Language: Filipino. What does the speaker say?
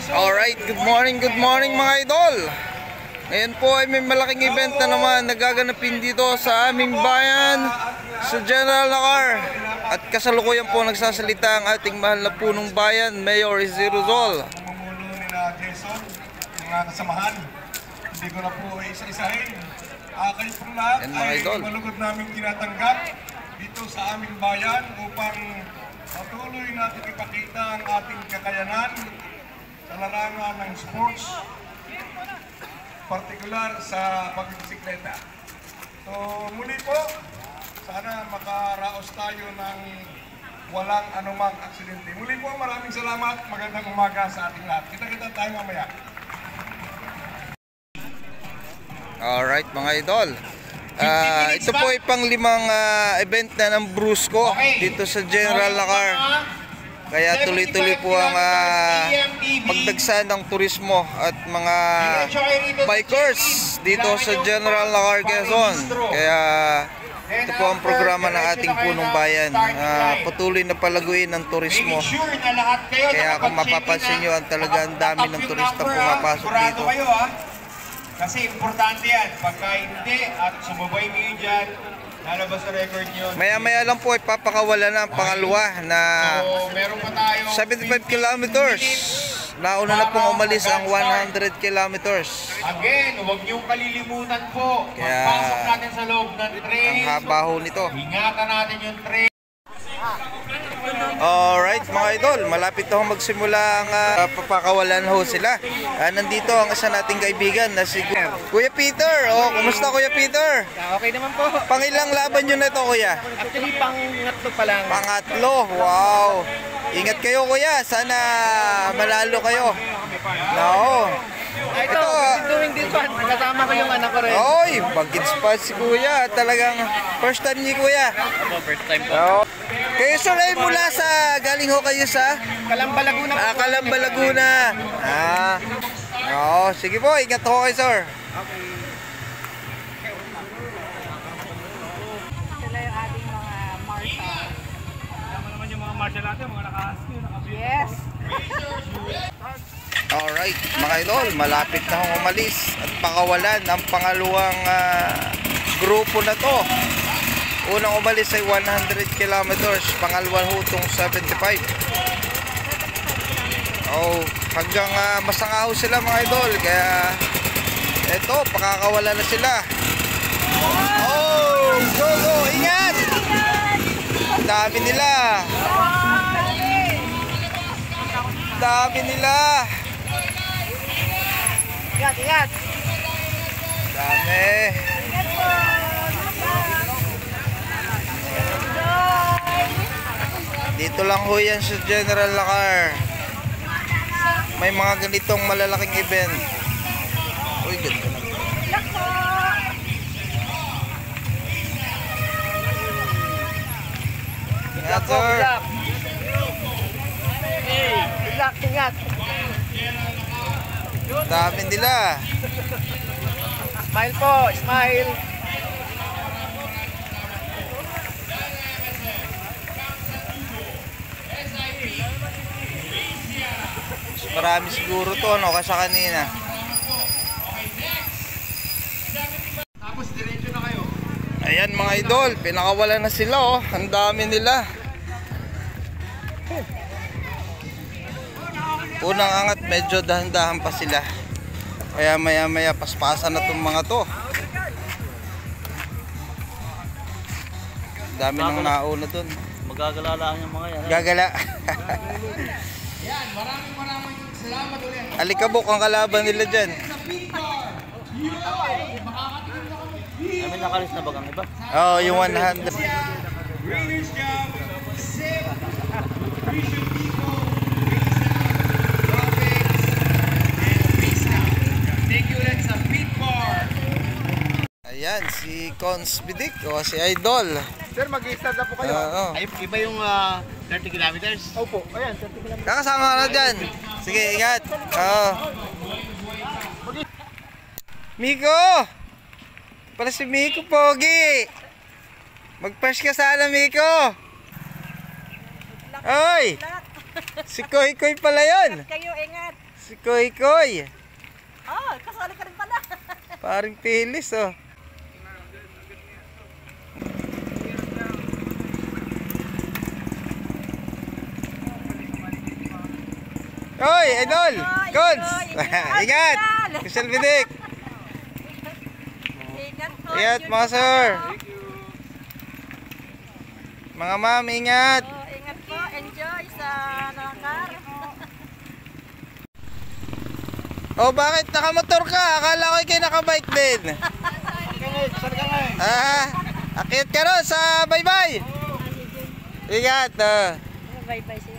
Alright, good morning mga idol. Ngayon po ay may malaking event na naman nagaganapin dito sa aming bayan, sa General Nakar. At kasalukuyan po nagsasalita ang ating mahal na punong bayan, Mayor Izzy Ruzol. Pamumuno nila Jason, yung mga kasamahan, hindi ko na po isa-isahin. Kayo pong lahat ay malugod namin tinatanggap dito sa aming bayan upang patuloy natin ipakita ang ating kakayanan sa larangan ng sports, partikular sa pagbisikleta. So muli po, sana makaraos tayo ng walang anumang aksidente. Muli po, maraming salamat. Magandang umaga sa ating lahat. Kita-kita tayo mamaya. Alright mga idol. Ito po ay pang-limang event na ng Brusco dito sa General Nakar. Kaya tuloy-tuloy po ang pagdagsa ng turismo at mga bikers dito sa General Nakar, Quezon. Kaya ito po ang programa ng ating punong bayan. Patuloy na palaguin ng turismo. Kaya kung mapapansin nyo, ang dami ng turista pumapasok dito. Kasi importante yan. Pagka hindi at sumabay niyo dyan, lalabas sa record nyo. Maya-maya lang po ipapakawala na ang pangalawa na 75 kilometers. Nauna na pong umalis ang 100 kilometers. Again, huwag niyong kalilimutan po. Magpasok natin sa loob ng train. Ang haba ho nito. Ingatan natin yung train. Alright mga idol, malapit na magsimula ang papakawalan ho sila. Nandito ang isa nating kaibigan na si Kuya Peter. Kumusta Kuya Peter? Okay naman po. Pangilang laban nyo na ito Kuya? Actually, pangatlo pa lang. Pangatlo, wow. Ingat kayo Kuya, sana malalo kayo. No. Ito, doing this one, kasama ko yung anak ko rin. Oy, bagits pa si Kuya. Talagang first time ni Kuya. Ako, first time po. Kayo sir ay mula sa, galing ho kayo sa? Calamba, Laguna po. Calamba, Laguna. Sige po, ingat ho kayo sir. Okay. Sila yung ating mga marshal. Tama naman yung mga marshal natin, mga naka-husky, naka-beat. Yes. Alright, mga idol, malapit na akong umalis at pakawalan ang pangalawang grupo na to. Unang umalis ay 100 kilometers, pangalawang hutong 75. Hanggang masangaw sila mga idol, kaya eto, pakakawala na sila. Go, ingat! Dami nila. Dami nila. Ingat. Dami. Dito lang ho yan sa General Nakar. May mga ganitong malalaking event. Uy, ganda na. Ingat sir. Ingat. Dami nila. Smile po, smile. Marami siguro to, kasi kanina. Tapos diretso na kayo. Ayan mga idol, pinakawala na sila Ang dami nila. Unang angat, medyo dahan-dahan pa sila. Kaya maya-maya paspasan na itong mga to. Dami nang nauna dun. Magagala lang yung mga yan. Gagala. Yan, maraming salamat ulit. Alikabok ang kalaban nila dyan. Kami nakalis na bagang iba? Yung 100. Greatest job, safe, appreciate people, thank you ulit sa Beat Bar. Ayan, si Cons Bidik si Idol. Sir, mag-i-start na po kayo. Ay, iba yung 30 kilometers? Opo, ayan, 30 kilometers. Kakasama ka na dyan. Sige, ingat. Miko! Para si Miko, pogi! Mag-push ka sana, Miko! Oy! Si Koy Koy pala yun. Kayo, ingat. Si Koy Koy. Oh, kasali ka rin pala. Paring Pilis, oh. Hoy, idol! Gods! Ingat! Kusyal Bidik! Ingat po. Ingat, mga sir! Mga ma'am, ingat! Oh, ingat po. Enjoy sa nakar. Oh, bakit nakamotor ka? Akala ko kayo nakabike din. Akit ka ron sa baybay. Ingat, oh. Bye-bye.